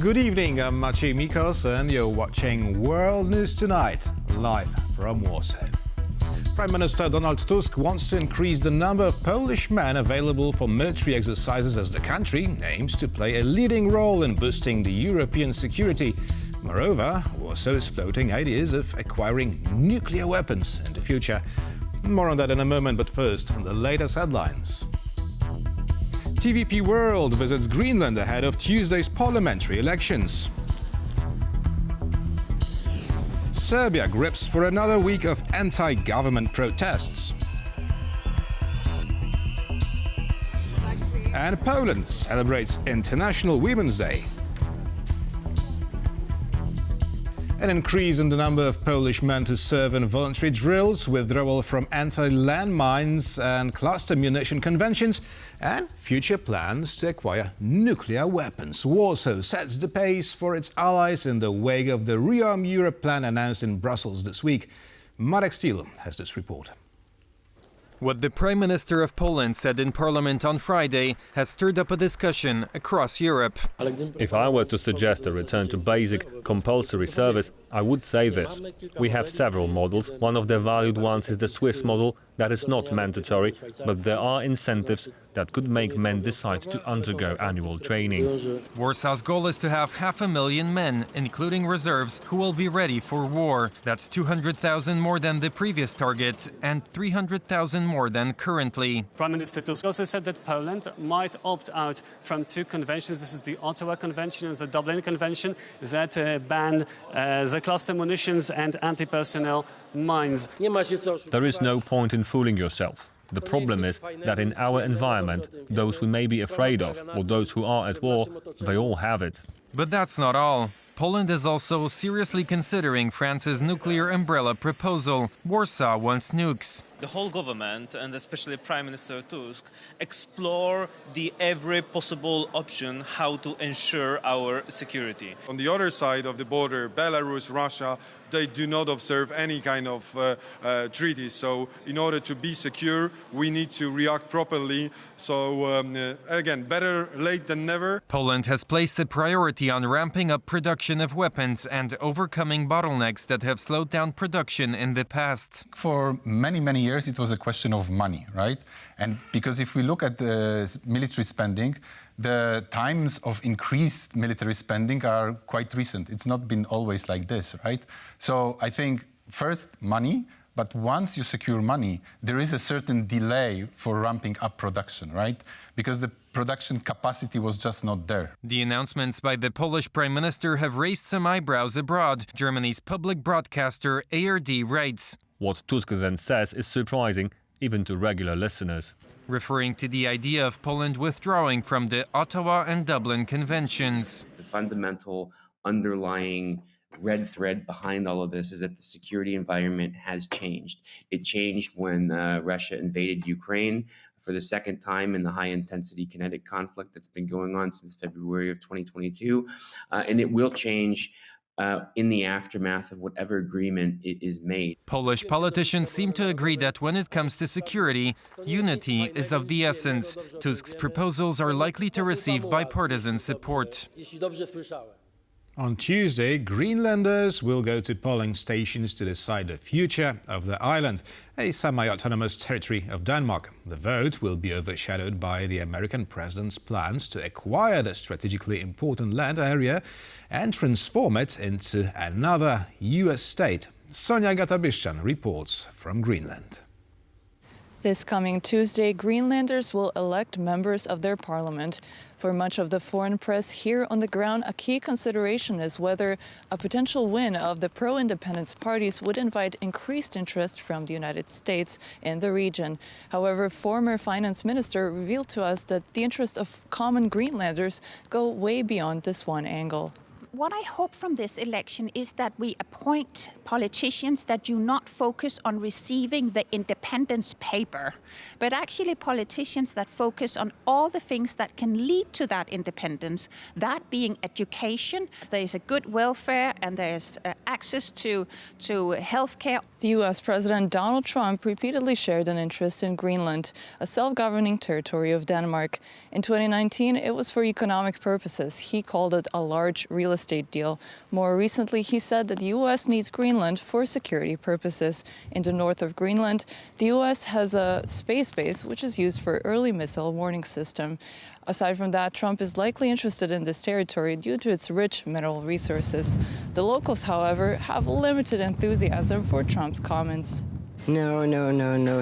Good evening, I'm Maciej Mikos and you're watching World News Tonight, live from Warsaw. Prime Minister Donald Tusk wants to increase the number of Polish men available for military exercises as the country aims to play a leading role in boosting the European security. Moreover, Warsaw is floating ideas of acquiring nuclear weapons in the future. More on that in a moment, but first, the latest headlines. TVP World visits Greenland ahead of Tuesday's parliamentary elections. Serbia grips for another week of anti-government protests. And Poland celebrates International Women's Day. An increase in the number of Polish men to serve in voluntary drills, withdrawal from anti-landmines and cluster munition conventions, and future plans to acquire nuclear weapons. Warsaw sets the pace for its allies in the wake of the ReArm Europe plan announced in Brussels this week. Marek Stiel has this report. What the Prime Minister of Poland said in Parliament on Friday has stirred up a discussion across Europe. If I were to suggest a return to basic, compulsory service, I would say this. We have several models. One of the valued ones is the Swiss model, that is not mandatory, but there are incentives that could make men decide to undergo annual training. Warsaw's goal is to have 500,000 men, including reserves, who will be ready for war. That's 200,000 more than the previous target and 300,000 more than currently. Prime Minister Tusk also said that Poland might opt out from two conventions. This is the Ottawa Convention and the Dublin Convention that ban the cluster munitions and anti-personnel mines. There is no point in fooling yourself. The problem is that in our environment, those we may be afraid of, or those who are at war, they all have it. But that's not all. Poland is also seriously considering France's nuclear umbrella proposal. Warsaw wants nukes. The whole government, and especially Prime Minister Tusk, explore every possible option how to ensure our security. On the other side of the border, Belarus, Russia, they do not observe any kind of treaties. So in order to be secure, we need to react properly. So again, better late than never. Poland has placed a priority on ramping up production of weapons and overcoming bottlenecks that have slowed down production in the past. For many years, it was a question of money, right? And because if we look at the military spending, the times of increased military spending are quite recent. It's not been always like this, right? So I think first money, but once you secure money, there is a certain delay for ramping up production, right? Because the production capacity was just not there. The announcements by the Polish Prime Minister have raised some eyebrows abroad. Germany's public broadcaster ARD writes. What Tusk then says is surprising, even to regular listeners. Referring to the idea of Poland withdrawing from the Ottawa and Dublin conventions. The fundamental underlying red thread behind all of this is that the security environment has changed. It changed when Russia invaded Ukraine for the second time in the high-intensity kinetic conflict that's been going on since February of 2022. And it will change in the aftermath of whatever agreement it is made. Polish politicians seem to agree that when it comes to security, unity is of the essence. Tusk's proposals are likely to receive bipartisan support. On Tuesday, Greenlanders will go to polling stations to decide the future of the island, a semi-autonomous territory of Denmark. The vote will be overshadowed by the American president's plans to acquire the strategically important land area and transform it into another US state. Sonia Gatabyszczan reports from Greenland. This coming Tuesday, Greenlanders will elect members of their parliament. For much of the foreign press here on the ground, a key consideration is whether a potential win of the pro-independence parties would invite increased interest from the United States in the region. However, former finance minister revealed to us that the interests of common Greenlanders go way beyond this one angle. What I hope from this election is that we appoint politicians that do not focus on receiving the independence paper, but actually politicians that focus on all the things that can lead to that independence, that being education, there is a good welfare, and there is access to health care. The U.S. President Donald Trump repeatedly shared an interest in Greenland, a self-governing territory of Denmark. In 2019, it was for economic purposes. He called it a large real estate deal. More recently, he said that the U.S. needs Greenland for security purposes. In the north of Greenland, the U.S. has a space base which is used for early missile warning system. Aside from that, Trump is likely interested in this territory due to its rich mineral resources. The locals, however, have limited enthusiasm for Trump's comments. No.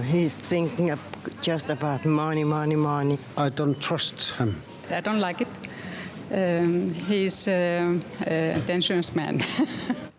He's thinking just about money. I don't trust him. I don't like it. He's a dangerous man.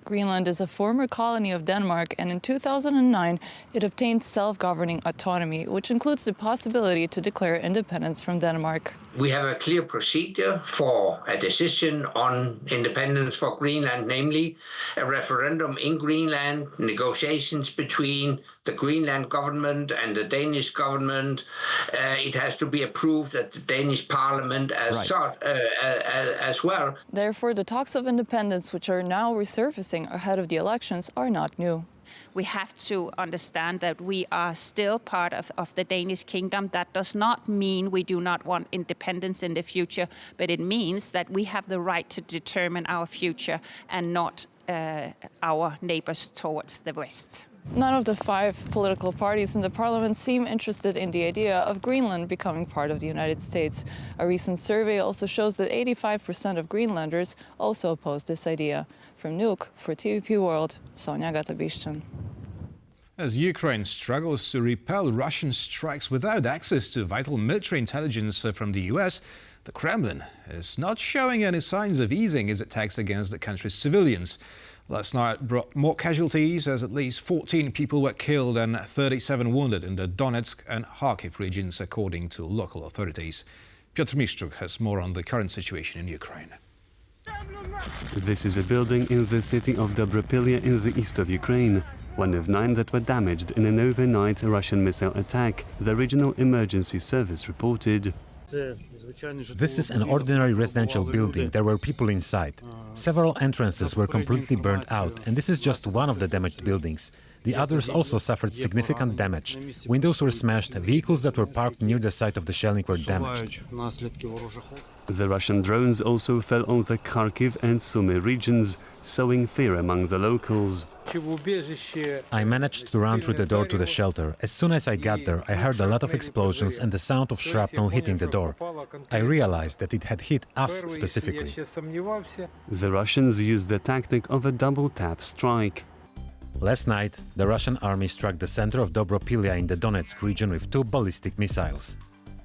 Greenland is a former colony of Denmark, and in 2009, it obtained self-governing autonomy, which includes the possibility to declare independence from Denmark. We have a clear procedure for a decision on independence for Greenland, namely a referendum in Greenland, negotiations between the Greenland government and the Danish government. It has to be approved at the Danish parliament as well. Therefore, the talks of independence, which are now resurfacing ahead of the elections, are not new. We have to understand that we are still part of the Danish kingdom. That does not mean we do not want independence in the future, but it means that we have the right to determine our future and not our neighbors towards the west. None of the 5 political parties in the parliament seem interested in the idea of Greenland becoming part of the United States. A recent survey also shows that 85% of Greenlanders also oppose this idea. From Nuuk, for TVP World, Sonja Gatabishchan. As Ukraine struggles to repel Russian strikes without access to vital military intelligence from the US, the Kremlin is not showing any signs of easing its attacks against the country's civilians. Last night brought more casualties, as at least 14 people were killed and 37 wounded in the Donetsk and Kharkiv regions, according to local authorities. Piotr Miszczuk has more on the current situation in Ukraine. This is a building in the city of Dobropilya in the east of Ukraine, one of 9 that were damaged in an overnight Russian missile attack, the regional emergency service reported. This is an ordinary residential building. There were people inside. Several entrances were completely burned out, and this is just one of the damaged buildings. The others also suffered significant damage. Windows were smashed, vehicles that were parked near the site of the shelling were damaged. The Russian drones also fell on the Kharkiv and Sumy regions, sowing fear among the locals. I managed to run through the door to the shelter. As soon as I got there, I heard a lot of explosions and the sound of shrapnel hitting the door. I realized that it had hit us specifically. The Russians used the tactic of a double-tap strike. Last night, the Russian army struck the center of Dobropilya in the Donetsk region with 2 ballistic missiles.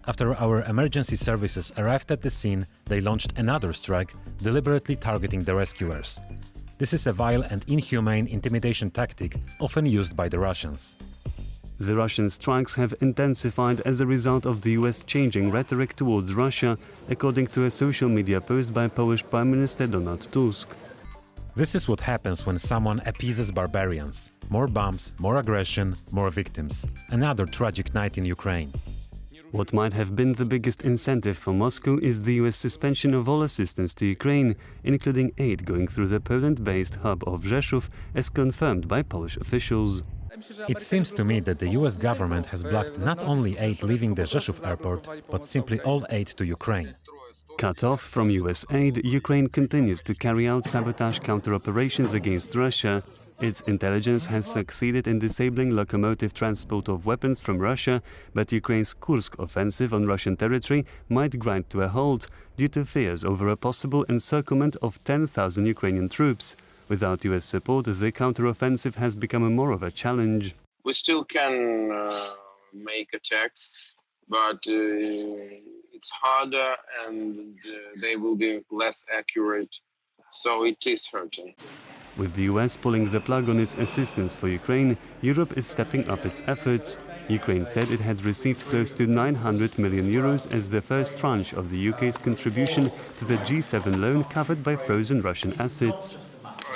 After our emergency services arrived at the scene, they launched another strike, deliberately targeting the rescuers. This is a vile and inhumane intimidation tactic often used by the Russians. The Russian strikes have intensified as a result of the US changing rhetoric towards Russia, according to a social media post by Polish Prime Minister Donald Tusk. This is what happens when someone appeases barbarians. More bombs, more aggression, more victims. Another tragic night in Ukraine. What might have been the biggest incentive for Moscow is the US suspension of all assistance to Ukraine, including aid going through the Poland-based hub of Rzeszów, as confirmed by Polish officials. It seems to me that the US government has blocked not only aid leaving the Rzeszów airport, but simply all aid to Ukraine. Cut off from US aid, Ukraine continues to carry out sabotage counter-operations against Russia. Its intelligence has succeeded in disabling locomotive transport of weapons from Russia, but Ukraine's Kursk offensive on Russian territory might grind to a halt due to fears over a possible encirclement of 10,000 Ukrainian troops. Without US support, the counter-offensive has become more of a challenge. We still can make attacks, but it's harder and they will be less accurate, so it is hurting. With the US pulling the plug on its assistance for Ukraine, Europe is stepping up its efforts. Ukraine said it had received close to 900 million euros as the first tranche of the UK's contribution to the G7 loan covered by frozen Russian assets.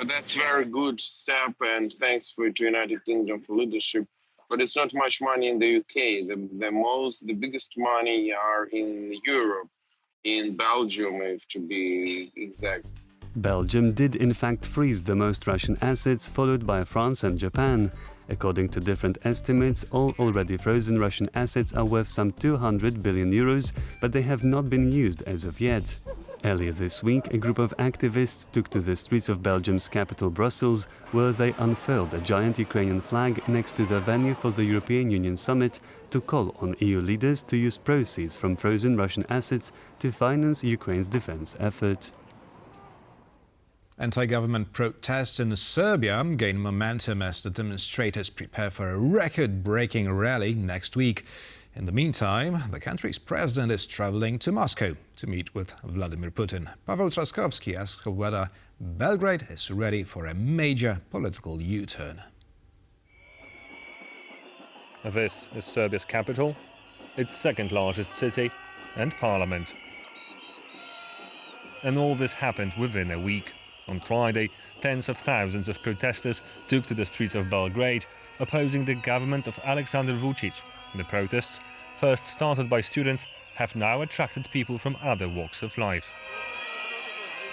That's a very good step, and thanks to United Kingdom for leadership. But it's not much money in the UK. The biggest money are in Europe, in Belgium, if to be exact. Belgium did in fact freeze the most Russian assets, followed by France and Japan. According to different estimates, all already frozen Russian assets are worth some 200 billion euros, but they have not been used as of yet. Earlier this week, a group of activists took to the streets of Belgium's capital, Brussels, where they unfurled a giant Ukrainian flag next to the venue for the European Union summit to call on EU leaders to use proceeds from frozen Russian assets to finance Ukraine's defense effort. Anti-government protests in Serbia gain momentum as the demonstrators prepare for a record-breaking rally next week. In the meantime, the country's president is traveling to Moscow to meet with Vladimir Putin. Paweł Trzaskowski asks whether Belgrade is ready for a major political U-turn. This is Serbia's capital, its second largest city and parliament. And all this happened within a week. On Friday, tens of thousands of protesters took to the streets of Belgrade, opposing the government of Aleksandar Vučić. The protests, first started by students, have now attracted people from other walks of life.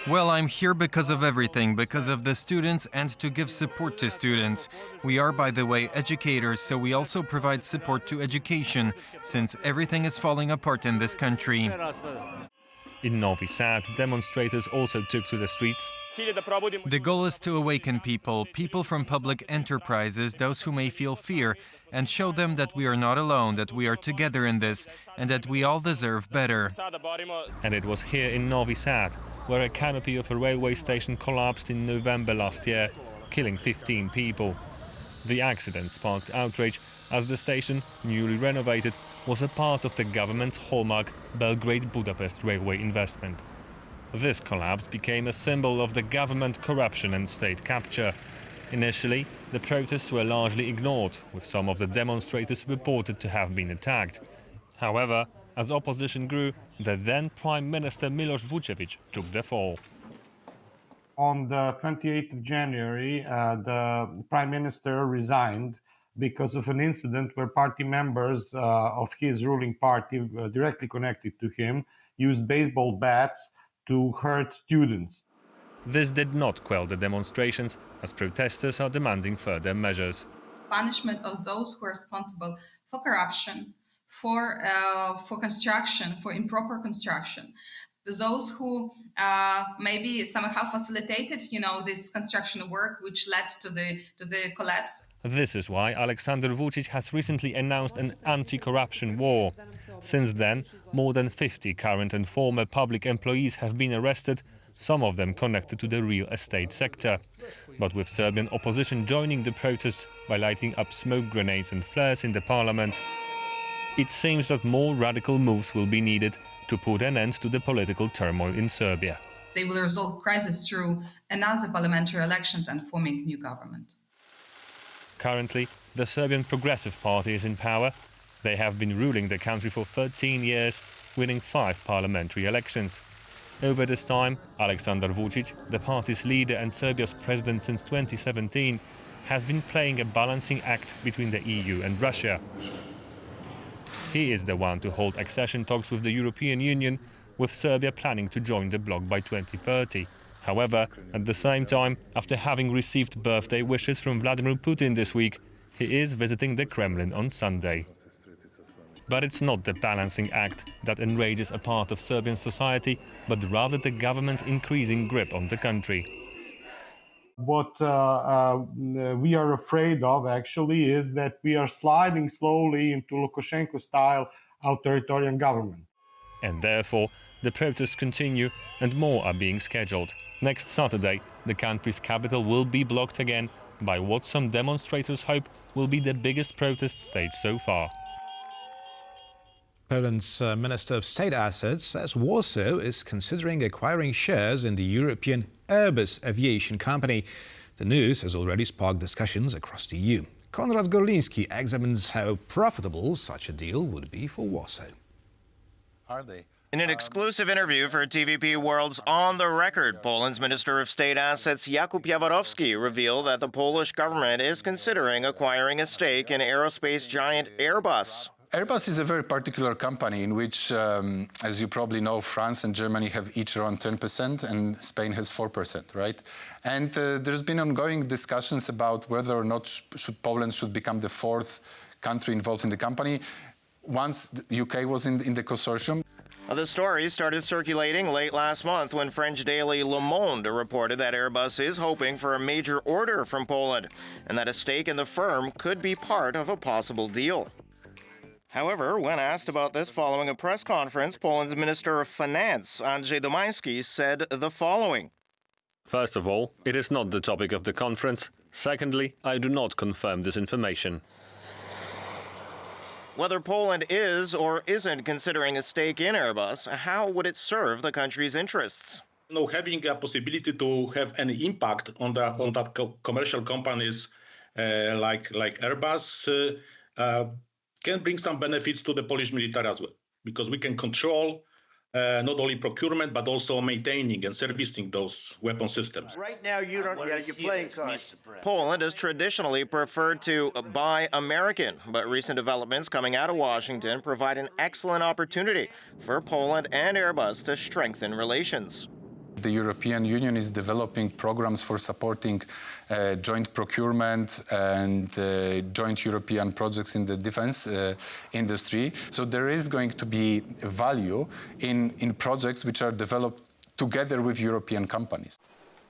Well, I'm here because of everything, because of the students and to give support to students. We are, by the way, educators, so we also provide support to education, since everything is falling apart in this country. In Novi Sad, demonstrators also took to the streets. The goal is to awaken people from public enterprises, those who may feel fear, and show them that we are not alone, that we are together in this, and that we all deserve better. And it was here in Novi Sad, where a canopy of a railway station collapsed in November last year, killing 15 people. The accident sparked outrage as the station, newly renovated, was a part of the government's hallmark Belgrade-Budapest railway investment. This collapse became a symbol of the government corruption and state capture. Initially, the protests were largely ignored, with some of the demonstrators reported to have been attacked. However, as opposition grew, the then Prime Minister Miloš Vučević took the fall. On the 28th of January, the Prime Minister resigned because of an incident where party members of his ruling party, directly connected to him, used baseball bats to hurt students. This did not quell the demonstrations, as protesters are demanding further measures. Punishment of those who are responsible for corruption, for construction, for improper construction, those who maybe somehow facilitated, this construction work, which led to the collapse. This is why Aleksandar Vučić has recently announced an anti-corruption war. Since then, more than 50 current and former public employees have been arrested, some of them connected to the real estate sector. But with Serbian opposition joining the protests by lighting up smoke grenades and flares in the parliament, it seems that more radical moves will be needed to put an end to the political turmoil in Serbia. They will resolve crisis through another parliamentary elections and forming new government. Currently, the Serbian Progressive Party is in power. They have been ruling the country for 13 years, winning 5 parliamentary elections. Over this time, Aleksandar Vučić, the party's leader and Serbia's president since 2017, has been playing a balancing act between the EU and Russia. He is the one to hold accession talks with the European Union, with Serbia planning to join the bloc by 2030. However, at the same time, after having received birthday wishes from Vladimir Putin this week, he is visiting the Kremlin on Sunday. But it's not the balancing act that enrages a part of Serbian society, but rather the government's increasing grip on the country. What we are afraid of, actually, is that we are sliding slowly into Lukashenko-style authoritarian government. And therefore, the protests continue and more are being scheduled. Next Saturday, the country's capital will be blocked again by what some demonstrators hope will be the biggest protest stage so far. Poland's Minister of State Assets says Warsaw is considering acquiring shares in the European Airbus aviation company. The news has already sparked discussions across the EU. Konrad Gorliński examines how profitable such a deal would be for Warsaw. Are they? In an exclusive interview for TVP World's On the Record, Poland's Minister of State Assets Jakub Jaworowski revealed that the Polish government is considering acquiring a stake in aerospace giant Airbus. Airbus is a very particular company in which, as you probably know, France and Germany have each around 10% and Spain has 4%, right? And there's been ongoing discussions about whether or not Poland should become the fourth country involved in the company once the UK was in the consortium. The story started circulating late last month when French daily Le Monde reported that Airbus is hoping for a major order from Poland and that a stake in the firm could be part of a possible deal. However, when asked about this following a press conference, Poland's Minister of Finance, Andrzej Domański, said the following. First of all, it is not the topic of the conference. Secondly, I do not confirm this information. Whether Poland is or isn't considering a stake in Airbus, how would it serve the country's interests? Having a possibility to have any impact on that commercial companies like Airbus can bring some benefits to the Polish military as well, because we can control not only procurement but also maintaining and servicing those weapon systems. Right now, you're playing cards. Poland has traditionally preferred to buy American, but recent developments coming out of Washington provide an excellent opportunity for Poland and Airbus to strengthen relations. The European Union is developing programs for supporting joint procurement and joint European projects in the defense industry. So there is going to be value in projects which are developed together with European companies.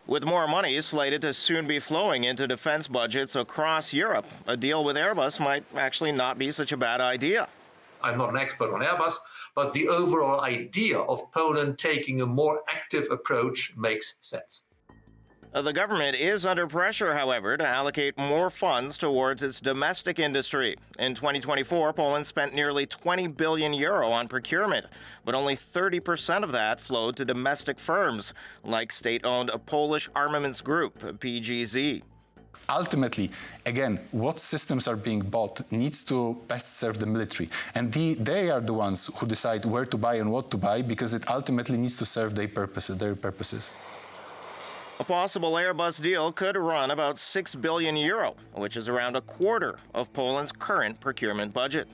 With more money slated to soon be flowing into defense budgets across Europe, a deal with Airbus might actually not be such a bad idea. I'm not an expert on Airbus, but the overall idea of Poland taking a more active approach makes sense. The government is under pressure, however, to allocate more funds towards its domestic industry. In 2024, Poland spent nearly 20 billion euro on procurement, but only 30% of that flowed to domestic firms, like state-owned Polish armaments group, PGZ. Ultimately, again, what systems are being bought needs to best serve the military. And they are the ones who decide where to buy and what to buy, because it ultimately needs to serve their purposes. A possible Airbus deal could run about 6 billion euro, which is around a quarter of Poland's current procurement budget.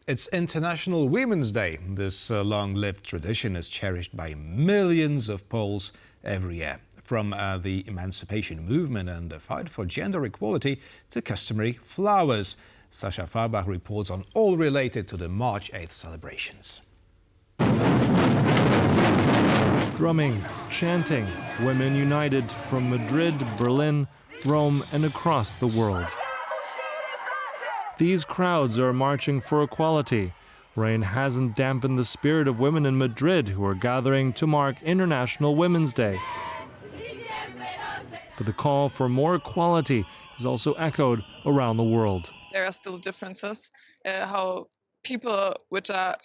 It's International Women's Day. This long-lived tradition is cherished by millions of Poles every year. From the emancipation movement and the fight for gender equality to customary flowers. Sasha Farbach reports on all related to the March 8th celebrations. Drumming, chanting, women united from Madrid, Berlin, Rome, and across the world. These crowds are marching for equality. Rain hasn't dampened the spirit of women in Madrid who are gathering to mark International Women's Day. But the call for more equality is also echoed around the world. There are still differences, how people which are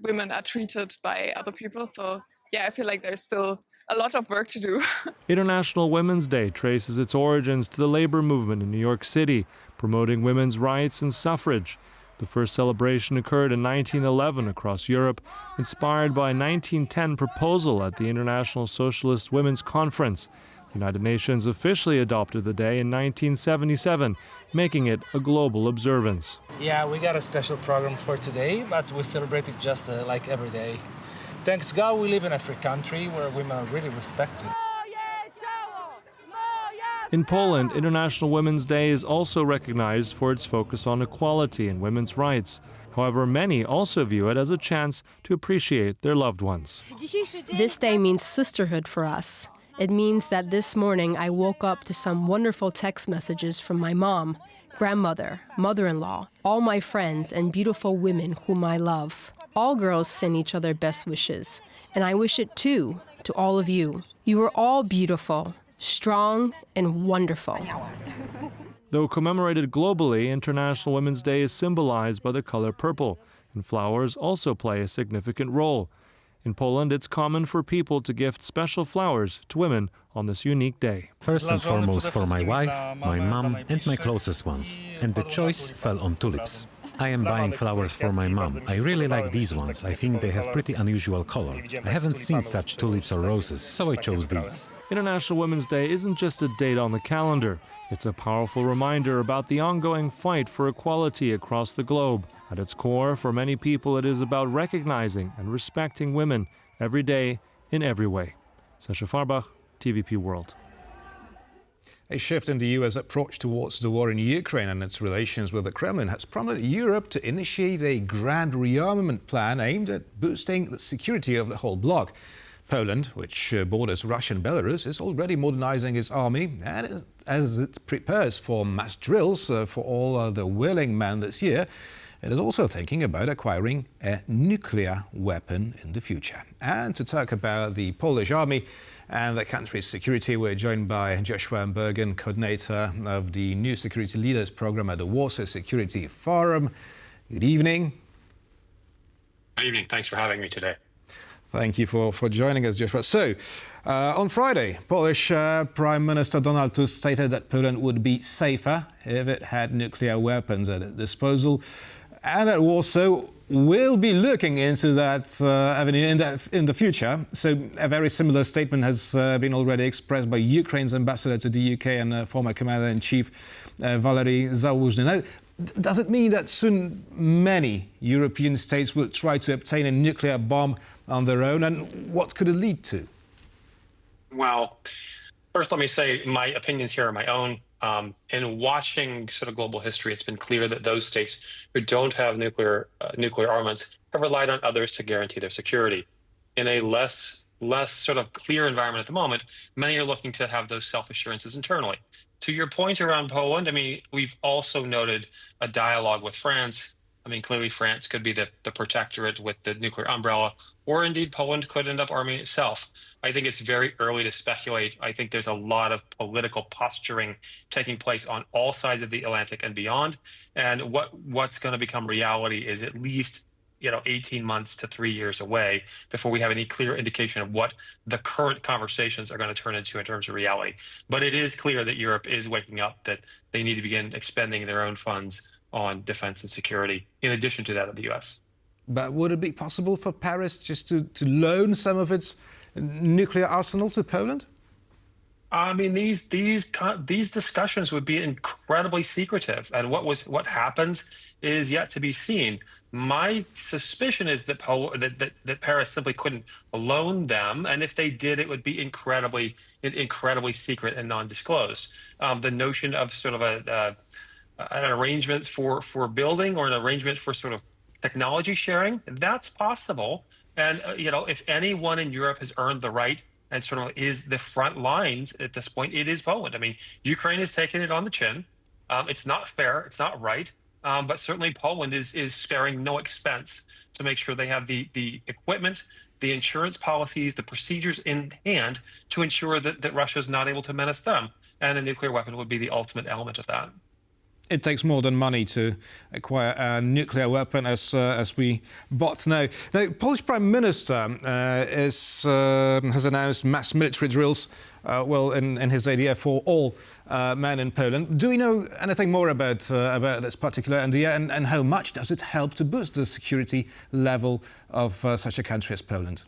women are treated by other people. So I feel like there's still a lot of work to do. International Women's Day traces its origins to the labor movement in New York City, promoting women's rights and suffrage. The first celebration occurred in 1911 across Europe, inspired by a 1910 proposal at the International Socialist Women's Conference. The United Nations officially adopted the day in 1977, making it a global observance. Yeah, we got a special program for today, but we celebrate it just like every day. Thanks God we live in a free country where women are really respected. In Poland, International Women's Day is also recognized for its focus on equality and women's rights. However, many also view it as a chance to appreciate their loved ones. This day means sisterhood for us. It means that this morning I woke up to some wonderful text messages from my mom, grandmother, mother-in-law, all my friends and beautiful women whom I love. All girls send each other best wishes, and I wish it too to all of you. You are all beautiful, strong, and wonderful. Though commemorated globally, International Women's Day is symbolized by the color purple, and flowers also play a significant role. In Poland, it's common for people to gift special flowers to women on this unique day. First and foremost for my wife, my mom and my closest ones. And the choice fell on tulips. I am buying flowers for my mom. I really like these ones. I think they have pretty unusual color. I haven't seen such tulips or roses, so I chose these. International Women's Day isn't just a date on the calendar. It's a powerful reminder about the ongoing fight for equality across the globe. At its core, for many people, it is about recognizing and respecting women every day in every way. Sasha Farbach, TVP World. A shift in the U.S. approach towards the war in Ukraine and its relations with the Kremlin has prompted Europe to initiate a grand rearmament plan aimed at boosting the security of the whole bloc. Poland, which borders Russia and Belarus, is already modernizing its army and as it prepares for mass drills for all the willing men this year, it is also thinking about acquiring a nuclear weapon in the future. And to talk about the Polish army and the country's security, we're joined by Joshua Bergen, coordinator of the New Security Leaders Program at the Warsaw Security Forum. Good evening. Good evening. Thanks for having me today. Thank you for joining us, Joshua. So, on Friday, Polish Prime Minister Donald Tusk stated that Poland would be safer if it had nuclear weapons at its disposal, and that Warsaw will be looking into that avenue in the future. So, a very similar statement has been already expressed by Ukraine's ambassador to the UK and former Commander-in-Chief Valery Zaluzhny. Now, does it mean that soon many European states will try to obtain a nuclear bomb on their own, and what could it lead to? Well, first let me say my opinions here are my own. In watching sort of global history, it's been clear that those states who don't have nuclear armaments have relied on others to guarantee their security. In a less sort of clear environment at the moment, many are looking to have those self-assurances internally. To your point around Poland, I mean, we've also noted a dialogue with France. I mean, clearly France could be the protectorate with the nuclear umbrella, or indeed Poland could end up arming itself. I think it's very early to speculate. I think there's a lot of political posturing taking place on all sides of the Atlantic and beyond. And what's going to become reality is at least 18 months to 3 years away before we have any clear indication of what the current conversations are going to turn into in terms of reality. But it is clear that Europe is waking up, that they need to begin expending their own funds on defense and security, in addition to that of the U.S. But would it be possible for Paris just to loan some of its nuclear arsenal to Poland? I mean, these discussions would be incredibly secretive, and what happens is yet to be seen. My suspicion is that that Paris simply couldn't loan them, and if they did, it would be incredibly secret and non-disclosed. The notion of sort of an arrangement for building or an arrangement for sort of technology sharing, that's possible. And if anyone in Europe has earned the right and sort of is the front lines at this point, it is Poland. I mean, Ukraine has taken it on the chin. It's not fair. It's not right. But certainly Poland is sparing no expense to make sure they have the equipment, the insurance policies, the procedures in hand to ensure that Russia is not able to menace them. And a nuclear weapon would be the ultimate element of that. It takes more than money to acquire a nuclear weapon, as we both know. Now, Polish Prime Minister has announced mass military drills, in his idea for all men in Poland. Do we know anything more about this particular idea, and how much does it help to boost the security level of such a country as Poland?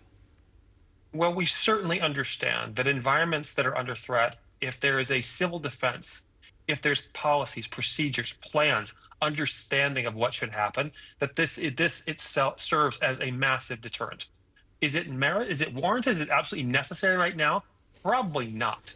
Well, we certainly understand that environments that are under threat, if there is a civil defense, if there's policies, procedures, plans, understanding of what should happen, that this itself serves as a massive deterrent. Is it merit? Is it warranted? Is it absolutely necessary right now? Probably not.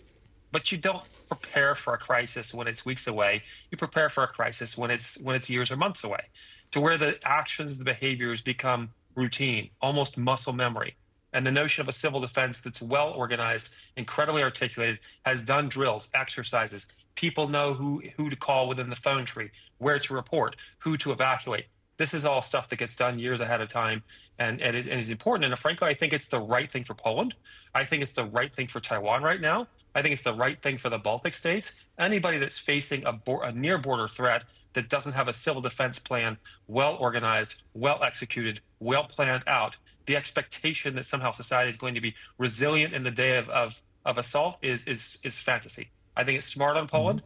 But you don't prepare for a crisis when it's weeks away. You prepare for a crisis when it's years or months away, to where the actions, the behaviors become routine, almost muscle memory. And the notion of a civil defense that's well organized, incredibly articulated, has done drills, exercises. People know who to call within the phone tree, where to report, who to evacuate. This is all stuff that gets done years ahead of time, and it is important. And frankly, I think it's the right thing for Poland. I think it's the right thing for Taiwan right now. I think it's the right thing for the Baltic states. Anybody that's facing a near border threat that doesn't have a civil defense plan, well organized, well executed, well planned out, the expectation that somehow society is going to be resilient in the day of assault is fantasy. I think it's smart on Poland.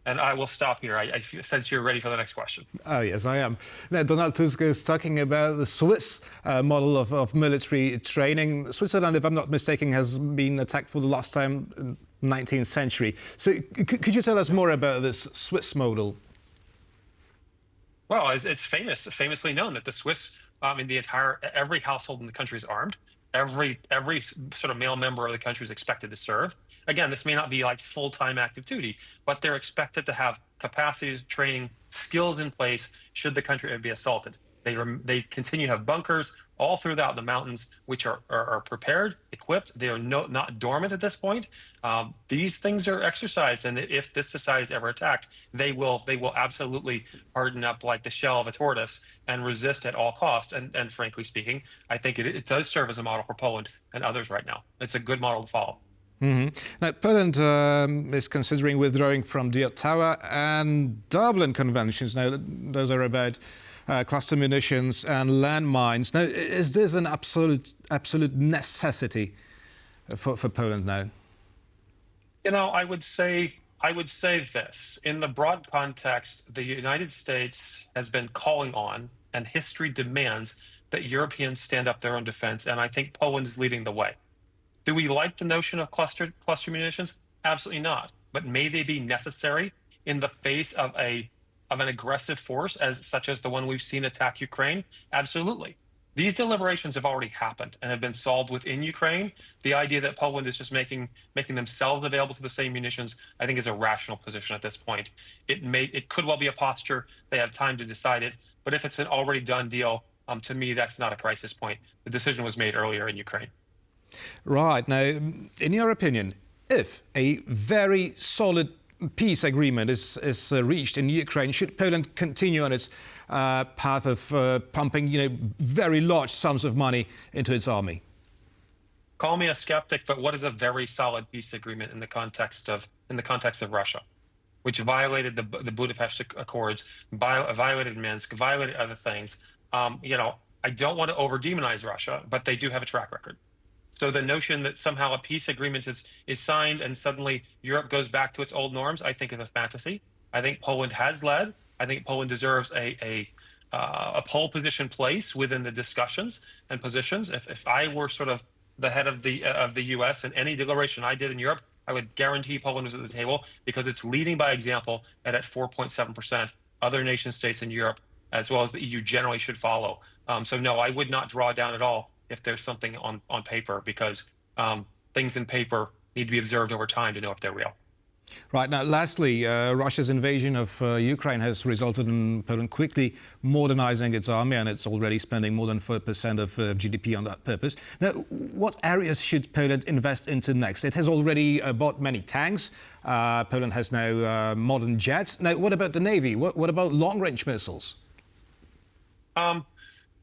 And I will stop here. I sense you're ready for the next question. Oh, yes, I am. Now, Donald Tusk is talking about the Swiss model of military training. Switzerland, if I'm not mistaken, has been attacked for the last time in the 19th century. So could you tell us more about this Swiss model? Well, it's famously known that the Swiss, every household in the country is armed. Every sort of male member of the country is expected to serve. Again, this may not be like full-time active duty, but they're expected to have capacities, training, skills in place should the country ever be assaulted. They continue to have bunkers all throughout the mountains, which are prepared, equipped. They are not dormant at this point. These things are exercised, and if this society is ever attacked, they will absolutely harden up like the shell of a tortoise and resist at all costs. And frankly speaking, I think it does serve as a model for Poland and others right now. It's a good model to follow. Now, Poland is considering withdrawing from the Ottawa and Dublin conventions. Now, those are about cluster munitions and landmines. Now, is this an absolute necessity for Poland now? I would say this. In the broad context, the United States has been calling on, and history demands, that Europeans stand up their own defense, and I think Poland is leading the way. Do we like the notion of cluster munitions? Absolutely not. But may they be necessary in the face of an aggressive force such as the one we've seen attack Ukraine? Absolutely. These deliberations have already happened and have been solved within Ukraine. The idea that Poland is just making themselves available to the same munitions, I think, is a rational position at this point. It could well be a posture. They have time to decide it. But if it's an already done deal, to me, that's not a crisis point. The decision was made earlier in Ukraine. Right. Now, in your opinion, if a very solid peace agreement is reached in Ukraine, should Poland continue on its path of pumping, very large sums of money into its army? Call me a skeptic, but what is a very solid peace agreement in the context of Russia, which violated the Budapest Accords, violated Minsk, violated other things? I don't want to over-demonize Russia, but they do have a track record. So the notion that somehow a peace agreement is signed and suddenly Europe goes back to its old norms, I think is a fantasy. I think Poland has led. I think Poland deserves a pole position place within the discussions and positions. If I were sort of the head of the U.S. and any declaration I did in Europe, I would guarantee Poland was at the table because it's leading by example at 4.7%. Other nation states in Europe, as well as the EU, generally should follow. So no, I would not draw down at all if there's something on paper, because things in paper need to be observed over time to know if they're real. Right. Now, lastly, Russia's invasion of Ukraine has resulted in Poland quickly modernizing its army, and it's already spending more than 4% of GDP on that purpose. Now, what areas should Poland invest into next? It has already bought many tanks. Poland has now modern jets. Now, what about the Navy? What about long-range missiles?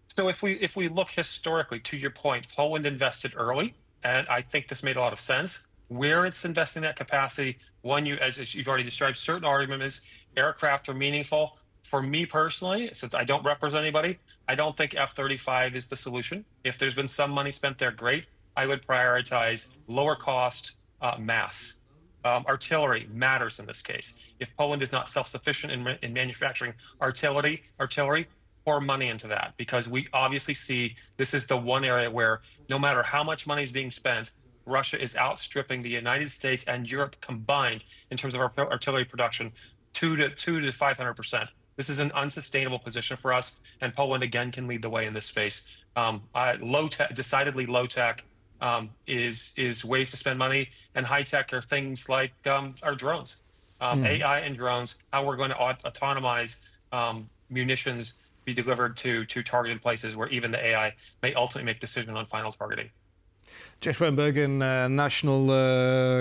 So if we look historically, to your point, Poland invested early, and I think this made a lot of sense. Where it's investing that capacity, as you've already described, certain arguments, aircraft are meaningful. For me personally, since I don't represent anybody, I don't think F-35 is the solution. If there's been some money spent there, great. I would prioritize lower cost mass. Artillery matters in this case. If Poland is not self-sufficient in manufacturing artillery, pour money into that, because we obviously see this is the one area where no matter how much money is being spent, Russia is outstripping the United States and Europe combined in terms of our artillery production 200 to 500%. This is an unsustainable position for us, and Poland again can lead the way in this space. Decidedly low tech is ways to spend money, and high tech are things like our drones, AI and drones. How we're going to autonomize munitions be delivered to targeted places where even the AI may ultimately make decision on final targeting. Jeff Wernbergen, National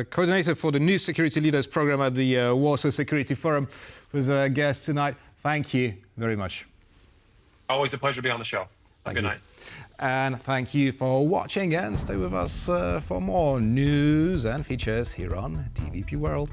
Coordinator for the New Security Leaders Program at the Warsaw Security Forum, was a guest tonight. Thank you very much. Always a pleasure to be on the show. Good night. And thank you for watching, and stay with us for more news and features here on TVP World.